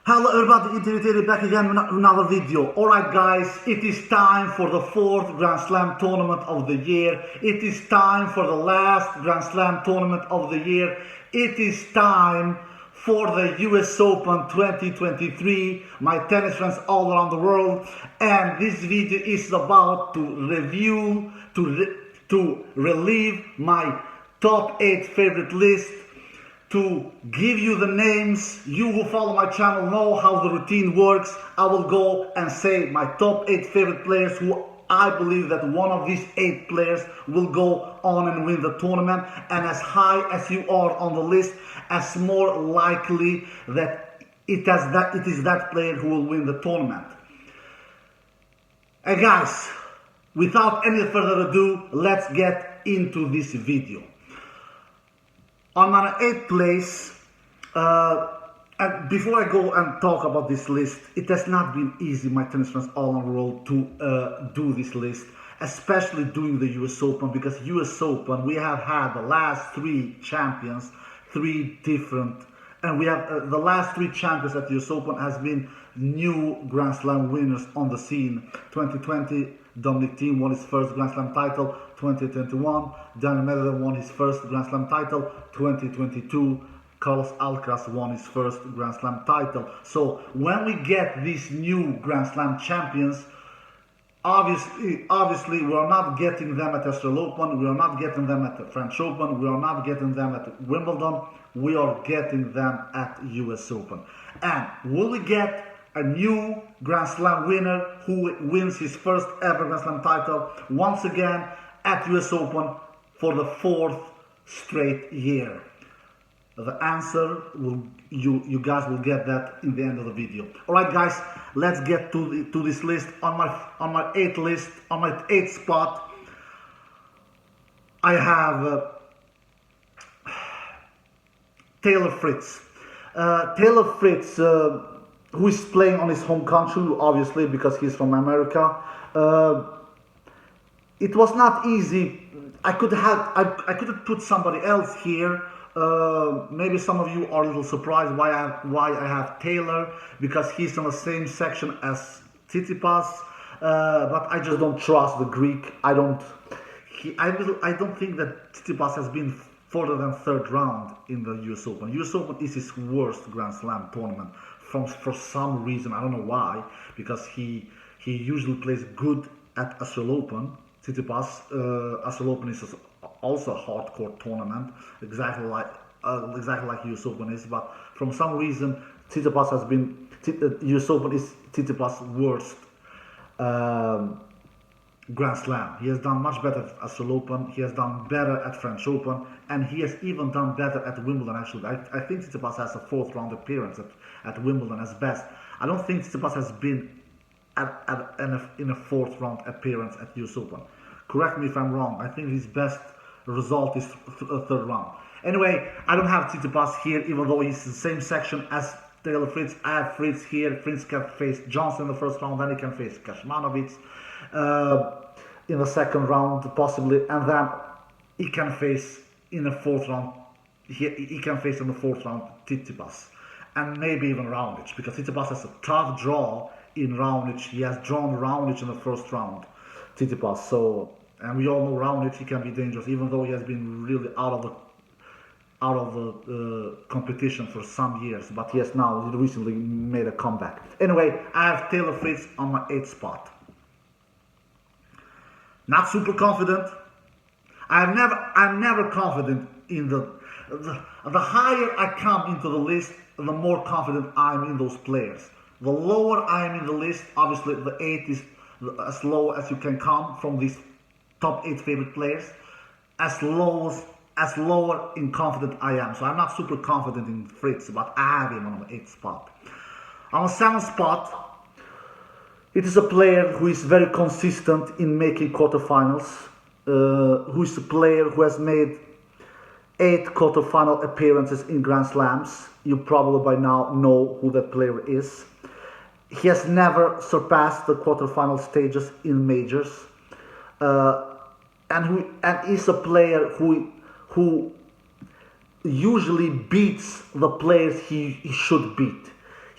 Hello everybody, it's back again with another video. Alright guys, it is time for the 4th Grand Slam tournament of the year. It is time for the last Grand Slam tournament of the year. It is time for the US Open 2023, my tennis friends all around the world. And this video is about to review, to relive my top 8 favorite list, to give you the names. You who follow my channel know how the routine works. I will go and say my top 8 favorite players who I believe that one of these 8 players will go on and win the tournament. And as high as you are on the list, as more likely that it is that player who will win the tournament. And guys, without any further ado, let's get into this video. On my 8th place, and before I go and talk about this list, it has not been easy, my tennis friends all around the world, to do this list, especially doing the US Open, because US Open, we have had the last 3 champions, 3 different, and we have the last 3 champions at the US Open has been new Grand Slam winners on the scene. 2020, Dominic Thiem won his first Grand Slam title. 2021, Daniel Medvedev won his first Grand Slam title. 2022, Carlos Alcaraz won his first Grand Slam title. So when we get these new Grand Slam champions, obviously we are not getting them at Australian Open, we are not getting them at the French Open, we are not getting them at Wimbledon, we are getting them at US Open. And will we get a new Grand Slam winner who wins his first ever Grand Slam title once again at US Open for the 4th straight year? The answer you guys will get that in the end of the video. Alright guys, let's get to this list. On my 8th list, on my 8th spot, I have Taylor Fritz. Taylor Fritz, who is playing on his home country, obviously, because he's from America. It was not easy. I could have put somebody else here. Maybe some of you are a little surprised why I have Taylor, because he's on the same section as Tsitsipas. But I just don't trust the Greek. I don't think that Tsitsipas has been further than 3rd round in the US Open. US Open is his worst Grand Slam tournament for some reason. I don't know why, because he usually plays good at Australian Open. Tsitsipas, Australian Open is also a hardcore tournament, exactly like US Open is. But from some reason, Tsitsipas has been US Open is Tsitsipas' worst Grand Slam. He has done much better at Australian Open, he has done better at French Open, and he has even done better at Wimbledon actually. I think Tsitsipas has a 4th round appearance at Wimbledon as best. I don't think Tsitsipas has been in a 4th round appearance at US Open. Correct me if I'm wrong. I think his best result is 3rd round. Anyway, I don't have Tsitsipas here, even though he's in the same section as Taylor Fritz. I have Fritz here. Fritz can face Johnson in the 1st round, then he can face Kashmanovic in the 2nd round possibly, and then he can face in the 4th round. He can face in the 4th round Tsitsipas, and maybe even Raonic, because Tsitsipas has a tough draw in Raonic. He has drawn Raonic in the 1st round, Tsitsipas. So, and we all know Raonic, he can be dangerous, even though he has been really out of the competition for some years, but he has now recently made a comeback. Anyway, I have Taylor Fritz on my 8th spot. Not super confident. I'm never confident in the higher I come into the list, the more confident I am in those players. The lower I am in the list, obviously the 8 is as low as you can come from these top 8 favorite players, as lower in confident I am. So I'm not super confident in Fritz, but I have him on the 8th spot. On the 7th spot, it is a player who is very consistent in making quarterfinals, who is a player who has made 8 quarterfinal appearances in Grand Slams. You probably by now know who that player is. He has never surpassed the quarterfinal stages in majors, and is a player who usually beats the players he should beat.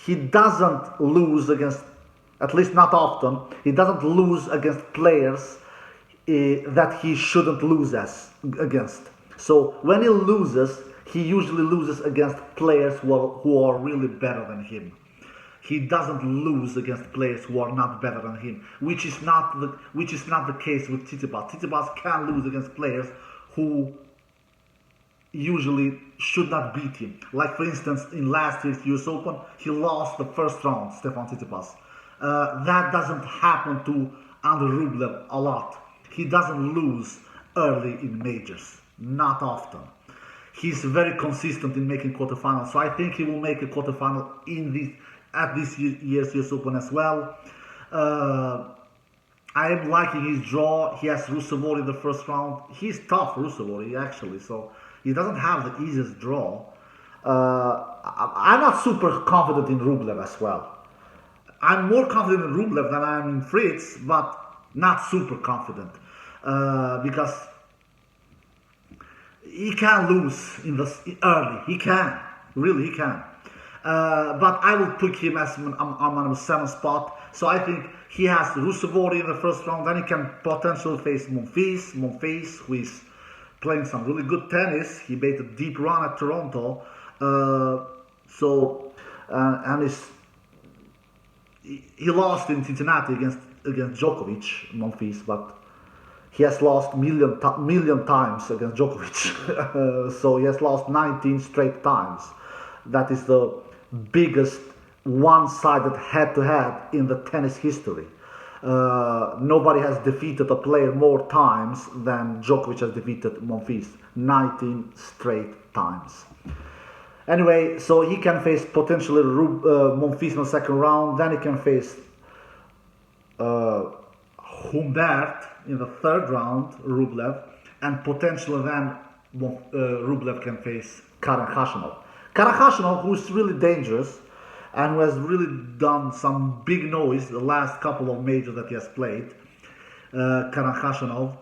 he doesn't lose against, at least not often, he doesn't lose against players that he shouldn't lose against. So when he loses, he usually loses against players who are really better than him. He doesn't lose against players who are not better than him, which is not the case with Tsitsipas. Tsitsipas can lose against players who usually should not beat him. Like, for instance, in last year's US Open, he lost the first round, Stefan Tsitsipas. That doesn't happen to Andrei Rublev a lot. He doesn't lose early in majors, not often. He's very consistent in making quarterfinals, so I think he will make a quarterfinal at this year's US Open as well. I am liking his draw. He has Rusevori in the first round. He's tough, Rusevori, actually, so he doesn't have the easiest draw. I'm not super confident in Rublev as well. I'm more confident in Rublev than I am in Fritz, but not super confident, because he can lose early. He can, really, he can. But I will pick him as on the 7th spot. So I think he has Rusevori in the first round. Then he can potentially face Monfils. Monfils, who is playing some really good tennis. He made a deep run at Toronto. And he lost in Cincinnati against Djokovic, Monfils, but he has lost million times against Djokovic. So he has lost 19 straight times. That is the biggest one-sided head-to-head in the tennis history. Nobody has defeated a player more times than Djokovic has defeated Monfils. 19 straight times. Anyway, so he can face potentially Monfils in the second round. Then he can face Humbert in the third round, Rublev. And potentially then Rublev can face Karen Khachanov. Karen Khachanov, who is really dangerous and who has really done some big noise the last couple of majors that he has played. Karen Khachanov.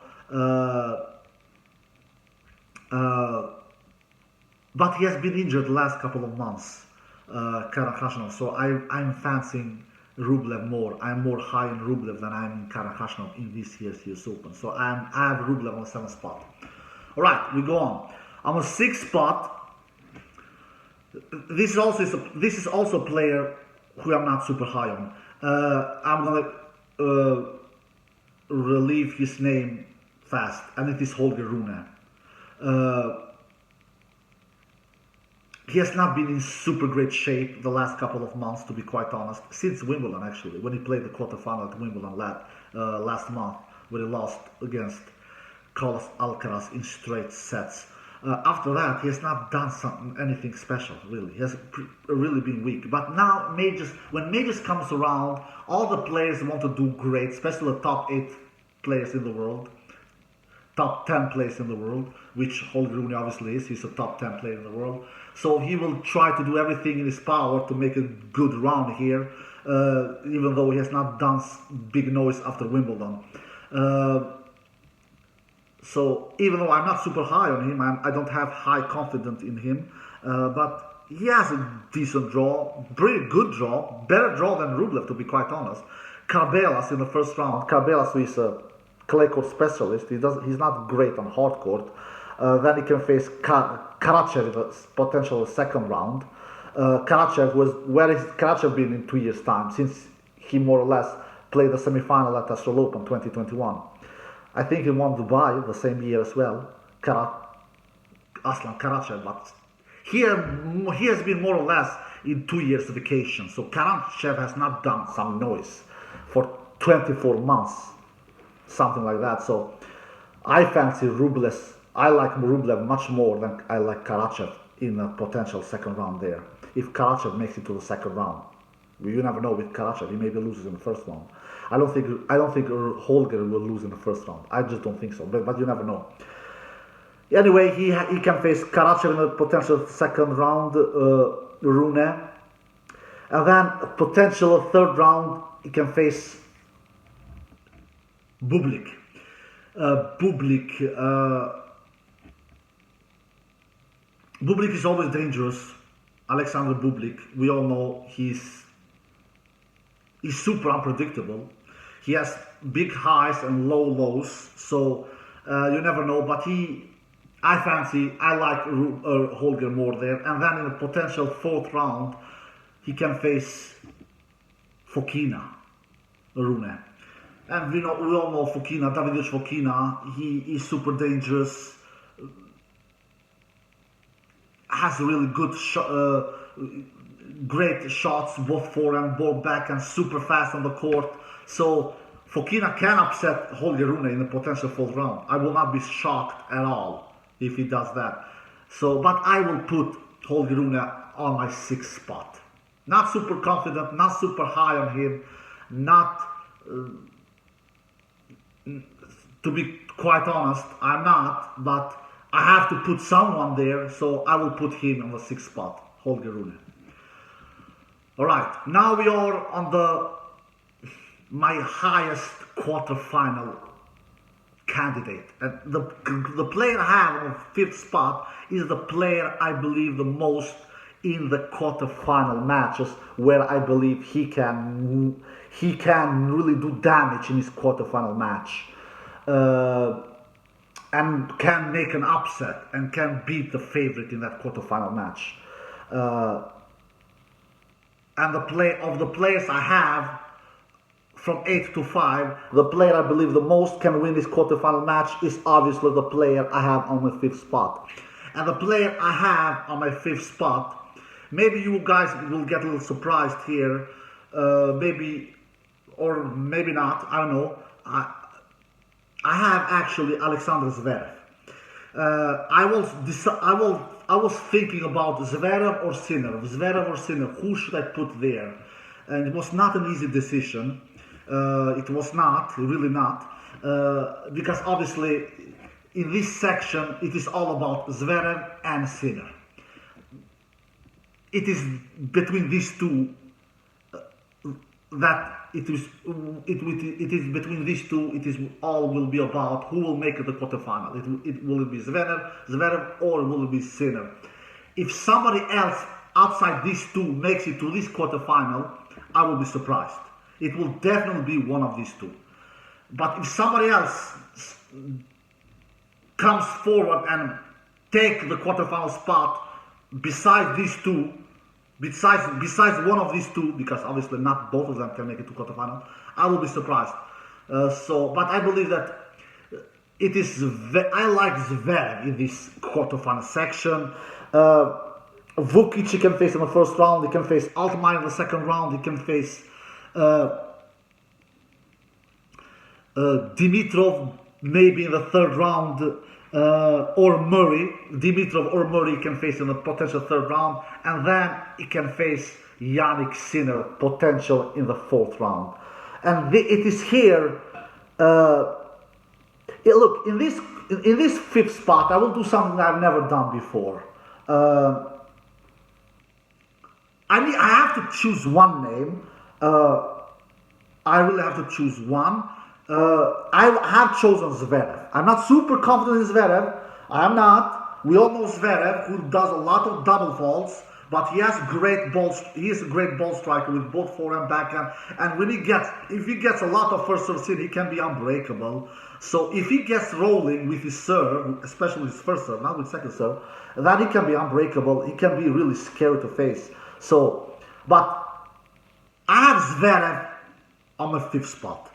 But he has been injured the last couple of months, Karen Khachanov. So I'm fancying Rublev more. I'm more high in Rublev than I'm in Karen Khachanov in this year's US Open. So I have Rublev on the 7th spot. All right, we go on. On the 6th spot, this is also a player who I'm not super high on. I'm gonna relieve his name fast, and it is Holger Rune. He has not been in super great shape the last couple of months, to be quite honest, since Wimbledon actually, when he played the quarterfinal at Wimbledon last month, where he lost against Carlos Alcaraz in straight sets. After that, he has not done anything special, really. He has really been weak. But now, when majors comes around, all the players want to do great, especially the top 8 players in the world, top 10 players in the world, which Holger Rune obviously is. He's a top 10 player in the world. So he will try to do everything in his power to make a good round here, even though he has not done big noise after Wimbledon. So even though I'm not super high on him, I don't have high confidence in him, but he has a decent draw, pretty good draw, better draw than Rublev, to be quite honest. Carbelas in the first round. Carbelas, who is a clay court specialist, he's not great on hard court. Then he can face Karachev in the potential second round. Where has Karachev been in 2 years' time, since he more or less played the semi-final at Australian Open 2021. I think he won Dubai the same year as well, Aslan Karachev, but he has been more or less in 2 years vacation. So Karachev has not done some noise for 24 months, something like that. So I fancy Rublev. I like Rublev much more than I like Karachev in a potential second round there. If Karachev makes it to the second round, you never know with Karachev. He maybe loses in the first round. I don't think Holger will lose in the first round. I just don't think so. But you never know. Anyway, he can face Karachev in a potential second round, Rune, and then potential third round he can face Bublik. Bublik is always dangerous. Alexander Bublik, we all know he's super unpredictable. He has big highs and low lows, so you never know. But I like Holger more there. And then in a potential fourth round, he can face Fokina Rune. And we all know Fokina, Davidovich Fokina, he is super dangerous, has really good great shots, both forehand, both backhand, super fast on the court. So Fokina can upset Holger Rune in the potential fourth round. I will not be shocked at all if he does that. So, but I will put Holger Rune on my sixth spot. Not super confident, not super high on him, not, to be quite honest, I'm not, but I have to put someone there, so I will put him on the sixth spot, Holger Rune. Alright, now we are on my highest quarterfinal candidate. And the player I have on the fifth spot is the player I believe the most in the quarterfinal matches, where I believe he can really do damage in his quarterfinal match. And can make an upset and can beat the favorite in that quarterfinal match. And the players I have from 8 to 5, the player I believe the most can win this quarterfinal match is obviously the player I have on my fifth spot. And the player I have on my fifth spot, maybe you guys will get a little surprised here, maybe or maybe not, I don't know. I have actually Alexander Zverev. I was thinking about Zverev or Sinner. Who should I put there? And it was not an easy decision. It was not, really not, because obviously in this section it is all about Zverev and Sinner. It is between these two that it is between these two. It is all will be about who will make it the quarterfinal. Will it be Zverev, or will it be Sinner? If somebody else outside these two makes it to this quarterfinal, I will be surprised. It will definitely be one of these two. But if somebody else comes forward and take the quarterfinal spot besides these two, besides one of these two, because obviously not both of them can make it to quarterfinal, I will be surprised. But I believe that it is. I like Zverev in this quarterfinal section. Vukic he can face in the first round. He can face Altmaier in the second round. He can face Dimitrov maybe in the third round, or Murray. Dimitrov or Murray can face in the potential third round, and then he can face Yannick Sinner potential in the fourth round. And it is here. Look, in this fifth spot, I will do something I've never done before. I have to choose one name. I really have to choose one. I have chosen Zverev. I'm not super confident in Zverev. I'm not. We all know Zverev, who does a lot of double faults, but he has great balls. He is a great ball striker with both forehand and backhand. And if he gets a lot of first serve in, he can be unbreakable. So if he gets rolling with his serve, especially with his first serve, not with second serve, then he can be unbreakable. He can be really scary to face. So, but I have Zverev on the fifth spot.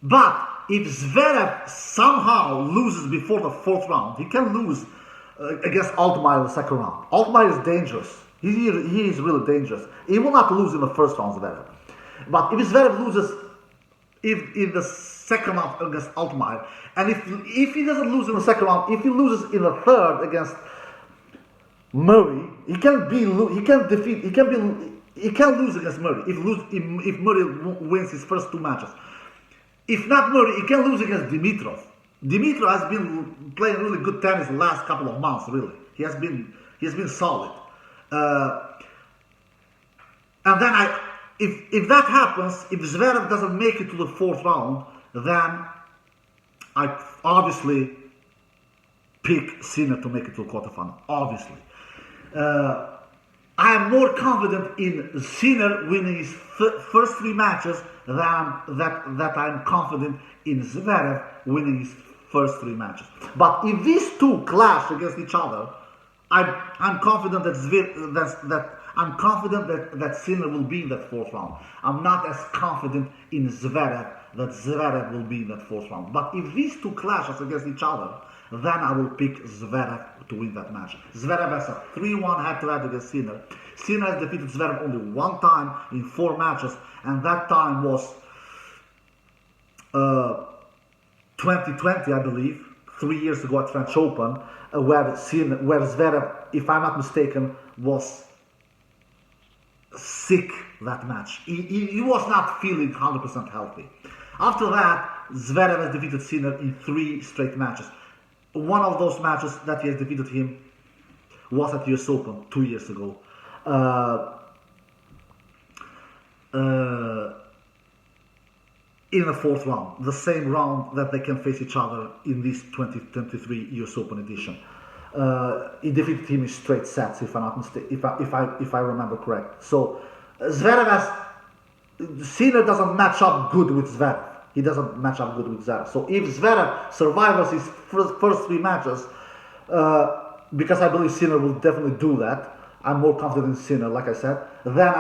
But if Zverev somehow loses before the fourth round, he can lose against Altmaier in the second round. Altmaier is dangerous. He is really dangerous. He will not lose in the first round, Zverev. But if Zverev loses in the second round against Altmaier, and if he doesn't lose in the second round, if he loses in the third against Murray, he can lose against Murray if Murray wins his first two matches. If not Murray, he can lose against Dimitrov. Dimitrov has been playing really good tennis the last couple of months. Really, he has been solid. And then if that happens, if Zverev doesn't make it to the fourth round, then I obviously pick Sinner to make it to the quarterfinal, obviously. I am more confident in Sinner winning his first 3 matches than that I'm confident in Zverev winning his first 3 matches. But if these two clash against each other, I'm confident that Sinner will be in that 4th round. I'm not as confident in Zverev that Zverev will be in that 4th round. But if these two clashes against each other, then I will pick Zverev to win that match. Zverev has a 3-1 head-to-head against Sinner. Sinner has defeated Zverev only 1 time in 4 matches, and that time was 2020, I believe, 3 years ago at French Open, where Zverev, if I'm not mistaken, was sick that match. He was not feeling 100% healthy. After that, Zverev has defeated Sinner in 3 straight matches. One of those matches that he has defeated him was at US Open 2 years ago. In the 4th round, the same round that they can face each other in this 2023 US Open edition. He defeated him in straight sets, if I'm not mistaken, if I remember correct. So Sinner doesn't match up good with Zverev. He doesn't match up good with Zverev. So if Zverev survives his first 3 matches, because I believe Sinner will definitely do that, I'm more confident in Sinner, like I said, then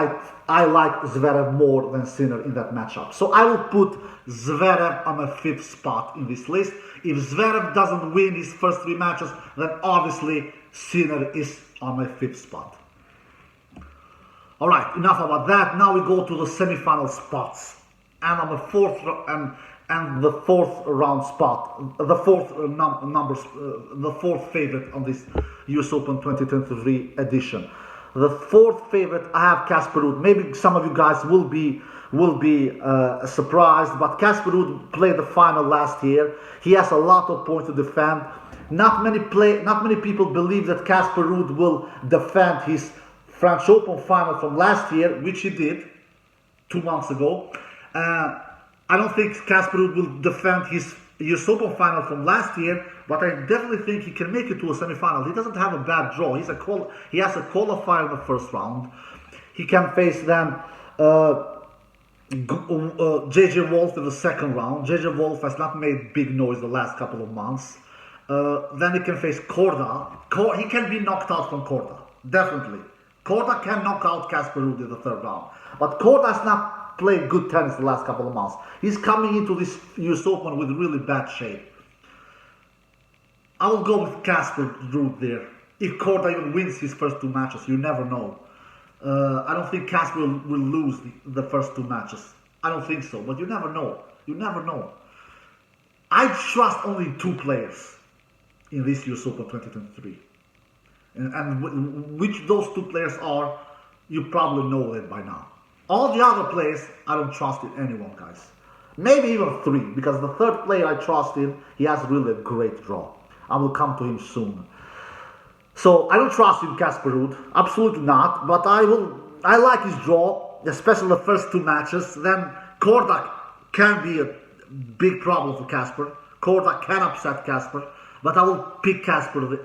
I like Zverev more than Sinner in that matchup. So I will put Zverev on my 5th spot in this list. If Zverev doesn't win his first 3 matches, then obviously Sinner is on my 5th spot. Alright, enough about that. Now we go to the semi-final spots. And on the 4th round spot, the 4th favorite on this US Open 2023 edition. The 4th favorite, I have Casper Ruud. Maybe some of you guys will be surprised, but Casper Ruud played the final last year. He has a lot of points to defend. Not many people believe that Casper Ruud will defend his French Open final from last year, which he did 2 months ago. I don't think Casper Ruud will defend his US Open final from last year, but I definitely think he can make it to a semi-final. He doesn't have a bad draw. He has a qualifier in the 1st round. He can face then JJ Wolf in the 2nd round. JJ Wolf has not made big noise the last couple of months. Then he can face Korda. He can be knocked out from Korda, definitely. Korda can knock out Casper Ruud in the 3rd round, but Korda has not played good tennis the last couple of months. He's coming into this US Open with really bad shape. I will go with Casper Ruud there. If Korda even wins his first 2 matches, you never know. I don't think Casper will lose the first 2 matches. I don't think so, but you never know. You never know. I trust only 2 players in this US Open 2023. And which those 2 players are, you probably know it by now. All the other players, I don't trust in anyone, guys. Maybe even 3, because the 3rd player I trust in, he has really a great draw. I will come to him soon. So I don't trust in Casper Ruud, absolutely not. But I like his draw, especially the first 2 matches. Then Korda can be a big problem for Casper. Korda can upset Casper, but I will pick Casper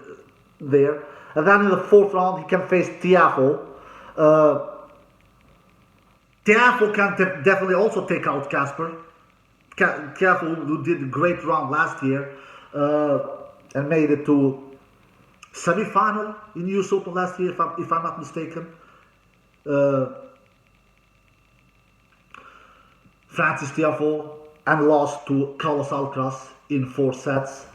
there. And then in the 4th round, he can face Tiafoe. Tiafoe can definitely also take out Casper. Tiafoe, who did a great round last year and made it to semi-final in US Open last year, if I'm not mistaken. Francis Tiafoe, and lost to Carlos Alcaraz in 4 sets.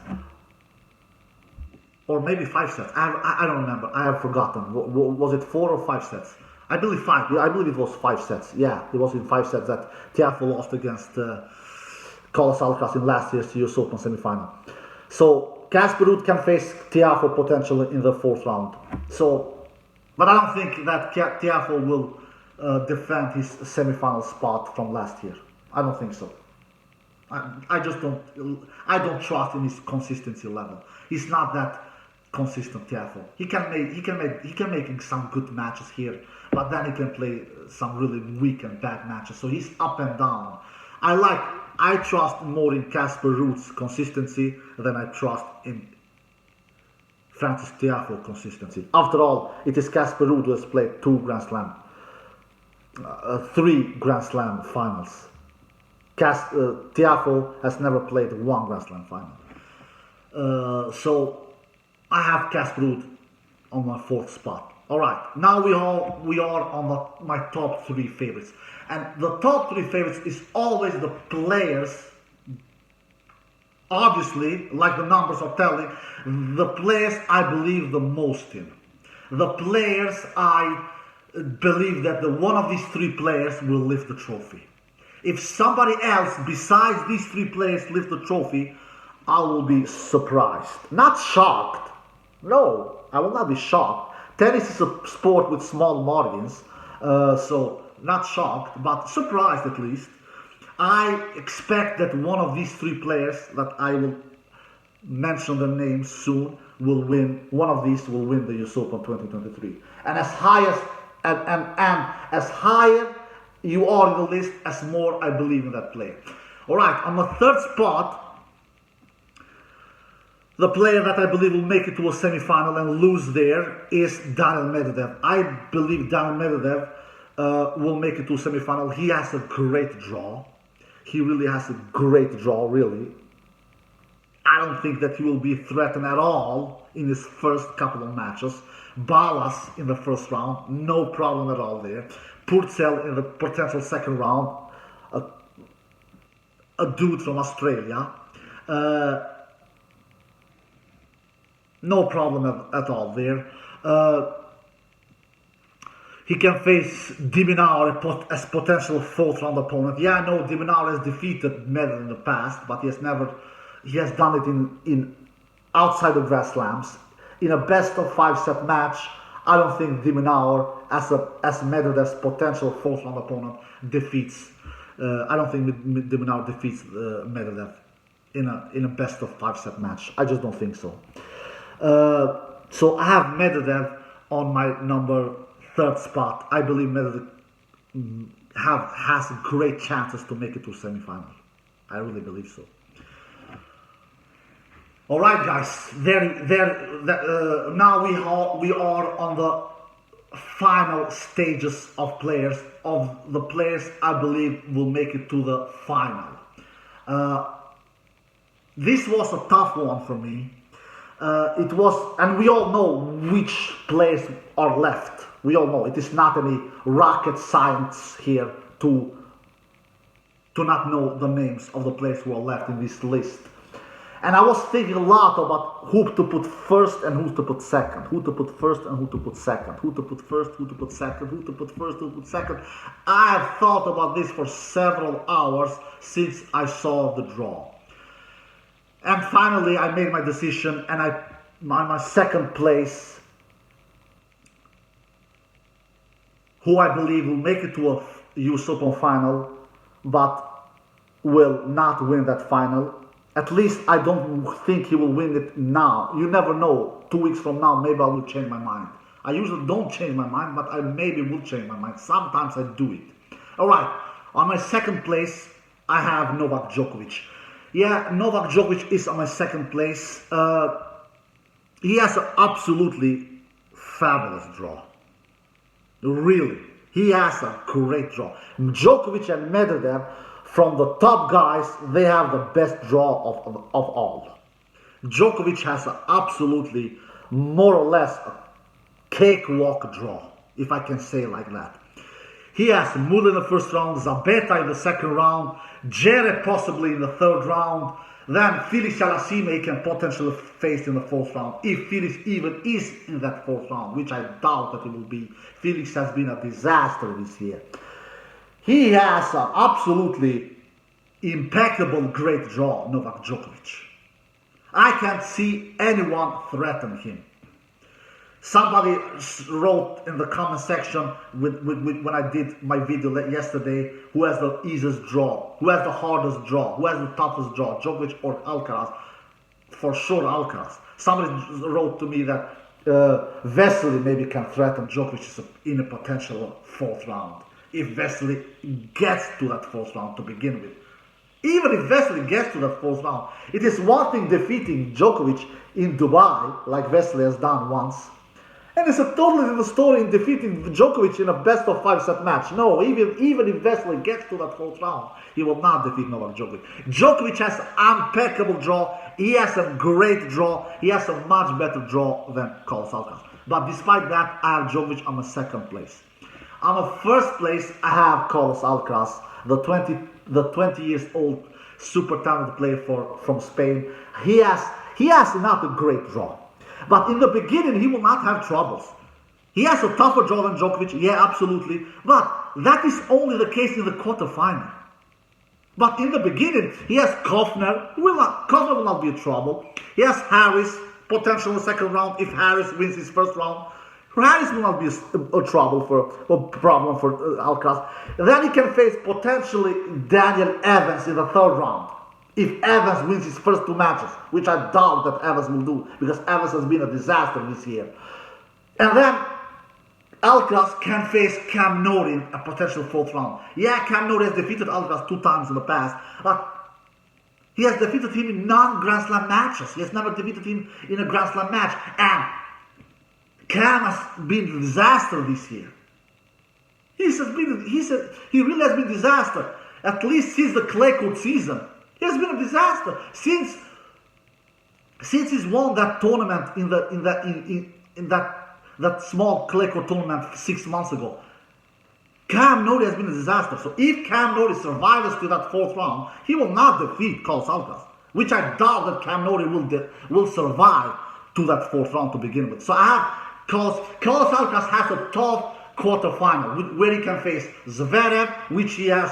Or maybe 5 sets. I don't remember. I have forgotten. Was it 4 or 5 sets? I believe 5. I believe it was 5 sets. Yeah, it was in 5 sets that Tiafoe lost against Carlos Alcaraz in last year's US Open semi-final. So Casper Ruud can face Tiafoe potentially in the 4th round. So, but I don't think that Tiafoe will defend his semi-final spot from last year. I don't think so. I just don't. I don't trust in his consistency level. He's not that consistent, Tiafoe. He can make some good matches here, but then he can play some really weak and bad matches. So he's up and down. I trust more in Casper Ruud's consistency than I trust in Francis Tiafoe consistency. After all, it is Casper Ruud who has played three Grand Slam finals. Tiafoe has never played one Grand Slam final. So I have Casper Ruud on my fourth spot. All right, now we are on my top three favorites, and the top three favorites is always the players. Obviously, like the numbers are telling, the players I believe the most in. The players I believe that one of these three players will lift the trophy. If somebody else besides these three players lift the trophy, I will be surprised. Not shocked. No, I will not be shocked. Tennis is a sport with small margins, so not shocked, but surprised at least. I expect that one of these three players that I will mention their names soon will win. One of these will win the US Open 2023. And as higher you are in the list, as more I believe in that player. All right, on the third spot, the player that I believe will make it to a semi-final and lose there is Daniil Medvedev. I believe Daniil Medvedev will make it to a semi-final. He has a great draw. He really has a great draw, really. I don't think that he will be threatened at all in his first couple of matches. Ballas in the first round, no problem at all there. Purcell in the potential second round, a dude from Australia. No problem at all there. He can face De Minaur as potential fourth round opponent. Yeah, I know De Minaur has defeated Medvedev in the past, but he has done it in outside of Grand Slams. In a best of 5-set match, I don't think De Minaur as Medvedev's potential fourth round opponent defeats. I don't think De Minaur defeats Medvedev in a best of 5-set match. I just don't think so. So I have Medvedev on my number third spot. I believe Medvedev has great chances to make it to semi-final. I really believe so. All right, guys. Now we are on the final stages of the players I believe will make it to the final. This was a tough one for me. It was, and we all know which players are left. We all know it is not any rocket science here to not know the names of the players who are left in this list. And I was thinking a lot about who to put first and who to put second. Who to put first and who to put second. Who to put first, who to put second, who to put first, who to put second. I have thought about this for several hours since I saw the draw. And finally I made my decision, and my second place, who I believe will make it to a US Open final, but will not win that final. At least I don't think he will win it now. You never know. 2 weeks from now, maybe I will change my mind. I usually don't change my mind, but I maybe will change my mind. Sometimes I do it. All right. On my second place, I have Novak Djokovic. Yeah, Novak Djokovic is on my second place. He has an absolutely fabulous draw. Really. He has a great draw. Djokovic and Medvedev, from the top guys, they have the best draw of all. Djokovic has an absolutely, more or less, a cakewalk draw, if I can say it like that. He has Muller in the first round, Zabeta in the second round, Djere possibly in the third round, then Felix Alasime he can potentially face in the fourth round, if Felix even is in that fourth round, which I doubt that it will be. Felix has been a disaster this year. He has an absolutely impeccable great draw, Novak Djokovic. I can't see anyone threaten him. Somebody wrote in the comment section when I did my video yesterday, who has the easiest draw, who has the hardest draw, who has the toughest draw, Djokovic or Alcaraz? For sure Alcaraz. Somebody wrote to me that Vesely maybe can threaten Djokovic in a potential fourth round. If Vesely gets to that fourth round to begin with. Even if Wesley gets to that fourth round, it is one thing defeating Djokovic in Dubai, like Wesley has done once. And it's a totally different story in defeating Djokovic in a best of 5-set match. No, even if Wesley gets to that fourth round, he will not defeat Novak Djokovic. Djokovic has an impeccable draw. He has a great draw. He has a much better draw than Carlos Alcaraz. But despite that, I have Djokovic on a second place. On a first place, I have Carlos Alcaraz, the 20 years old super talented player from Spain. He has not a great draw. But in the beginning, he will not have troubles. He has a tougher draw than Djokovic, yeah, absolutely. But that is only the case in the quarterfinal. But in the beginning, he has Kovner. Kovner will not be a trouble. He has Harris, potential in the second round if Harris wins his first round. Harris will not be a problem for Alcaraz. Then he can face potentially Daniel Evans in the third round. If Evans wins his first two matches, which I doubt that Evans will do, because Evans has been a disaster this year. And then Alcaraz can face Cam Norrie in a potential fourth round. Yeah, Cam Norrie has defeated Alcaraz 2 times in the past, but he has defeated him in non-Grand Slam matches. He has never defeated him in a Grand Slam match. And Cam has been a disaster this year. He really has been a disaster. At least since the clay court season. He has been a disaster. Since he's won that tournament in that small clay court tournament 6 months ago. Cam Norrie has been a disaster. So if Cam Norrie survives to that fourth round, he will not defeat Carlos Alcaraz, which I doubt that Cam Norrie will survive to that fourth round to begin with. So I have Carlos Alcaraz has a tough quarterfinal where he can face Zverev, which he has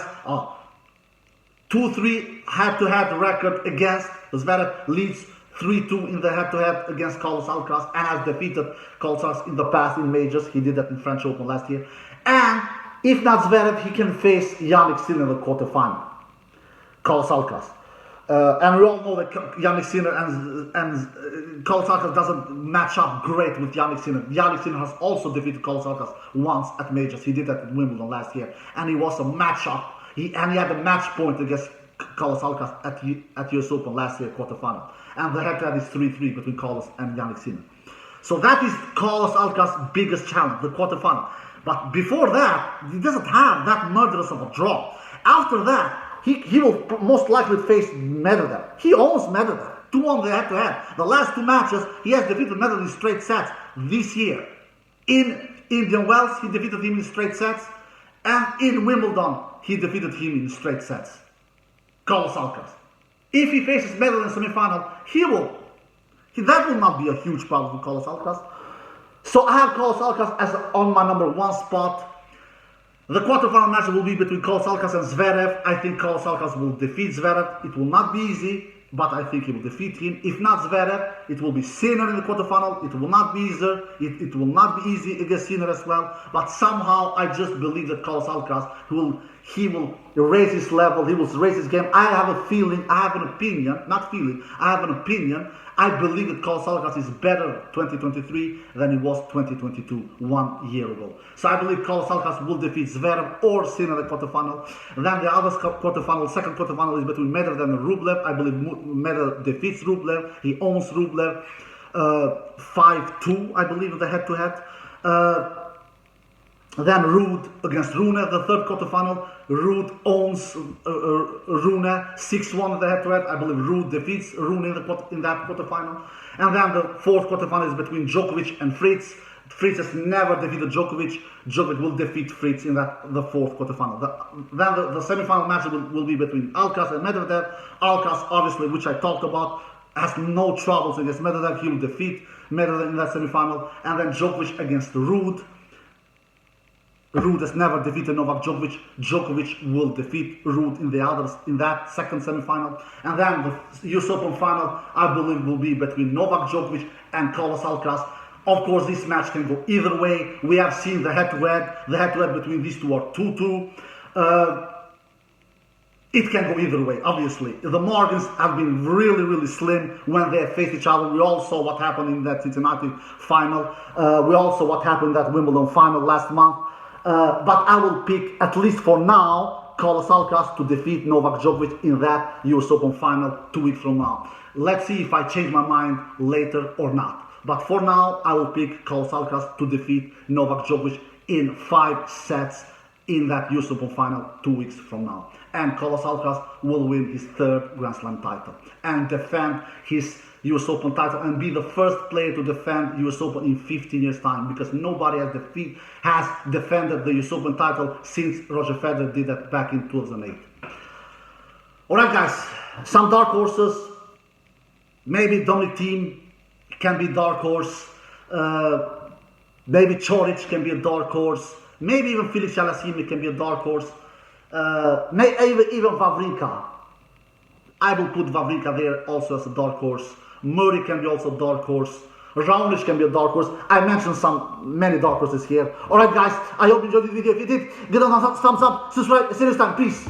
2-3 head-to-head record against. Zverev leads 3-2 in the head-to-head against Carlos Alcaraz and has defeated Carlos Alcaraz in the past in majors. He did that in French Open last year. And if not Zverev, he can face Jannik Sinner in the quarterfinal. Carlos Alcaraz. And we all know that Jannik Sinner and Carlos Alcaraz doesn't match up great with Jannik Sinner. Jannik Sinner has also defeated Carlos Alcaraz once at majors. He did that at Wimbledon last year. And he was a matchup. He had a match point against Carlos Alcaraz at US Open last year, quarterfinal. And the head-to-head is 3-3 between Carlos and Jannik Sinner. So that is Carlos Alcaraz's biggest challenge, the quarterfinal. But before that, he doesn't have that murderous of a draw. After that, he will most likely face Medvedev. He owns Medvedev. 2-1 the head-to-head. The last 2 matches, he has defeated Medvedev in straight sets this year. In Indian Wells, he defeated him in straight sets. And in Wimbledon, he defeated him in straight sets. Carlos Alcaraz. If he faces Medvedev in the semi-final, that will not be a huge problem for Carlos Alcaraz. So I have Carlos Alcaraz as on my number 1 spot. The quarterfinal match will be between Carlos Alcaraz and Zverev. I think Carlos Alcaraz will defeat Zverev. It will not be easy, but I think he will defeat him. If not Zverev, it will be Sinner in the quarterfinal. It will not be easier. It will not be easy against Sinner as well. But somehow I just believe that Carlos Alcaraz he will raise his level. He will raise his game. I have a feeling. I have an opinion. Not feeling. I have an opinion. I believe that Carlos Alcaraz is better 2023 than he was 2022, 1 year ago. So I believe Carlos Alcaraz will defeat Zverev or Sinner in the quarterfinal. Then the other quarterfinal, second quarterfinal is between Medvedev and Rublev. I believe Medvedev defeats Rublev. He owns Rublev 5-2, I believe, in the head-to-head. Then Ruud against Rune, the third quarterfinal. Ruud owns Rune 6-1 in the head-to-head. I believe Ruud defeats Rune in that quarterfinal. And then the fourth quarterfinal is between Djokovic and Fritz. Fritz has never defeated Djokovic. Djokovic will defeat Fritz in the fourth quarterfinal. Then the semi-final match will be between Alcaraz and Medvedev. Alcaraz, obviously, which I talked about, has no troubles against Medvedev. He will defeat Medvedev in that semi-final. And then Djokovic against Ruud. Ruud has never defeated Novak Djokovic. Djokovic will defeat Ruud in that second semi-final. And then the US Open final, I believe, will be between Novak Djokovic and Carlos Alcaraz. Of course, this match can go either way. We have seen the head-to-head. The head-to-head between these two are 2-2. It can go either way, obviously. The margins have been really, really slim when they faced each other. We all saw what happened in that Cincinnati final. We all saw what happened in that Wimbledon final last month. But I will pick, at least for now, Carlos Alcaraz to defeat Novak Djokovic in that US Open final 2 weeks from now. Let's see if I change my mind later or not. But for now, I will pick Carlos Alcaraz to defeat Novak Djokovic in 5 sets in that US Open final 2 weeks from now. And Carlos Alcaraz will win his 3rd Grand Slam title and defend his US Open title and be the first player to defend US Open in 15 years time, because nobody has defended the US Open title since Roger Federer did that back in 2008. Alright guys, some dark horses. Maybe Dominic Thiem can be dark horse. Maybe Coric can be a dark horse. Maybe even Felix Yalassimy can be a dark horse. Even Wawrinka. I will put Wawrinka there also as a dark horse. Murray can be also a dark horse. Raonic can be a dark horse. I mentioned many dark horses here. Alright guys, I hope you enjoyed the video. If you did, give it a thumbs up, subscribe. See you next time. Peace.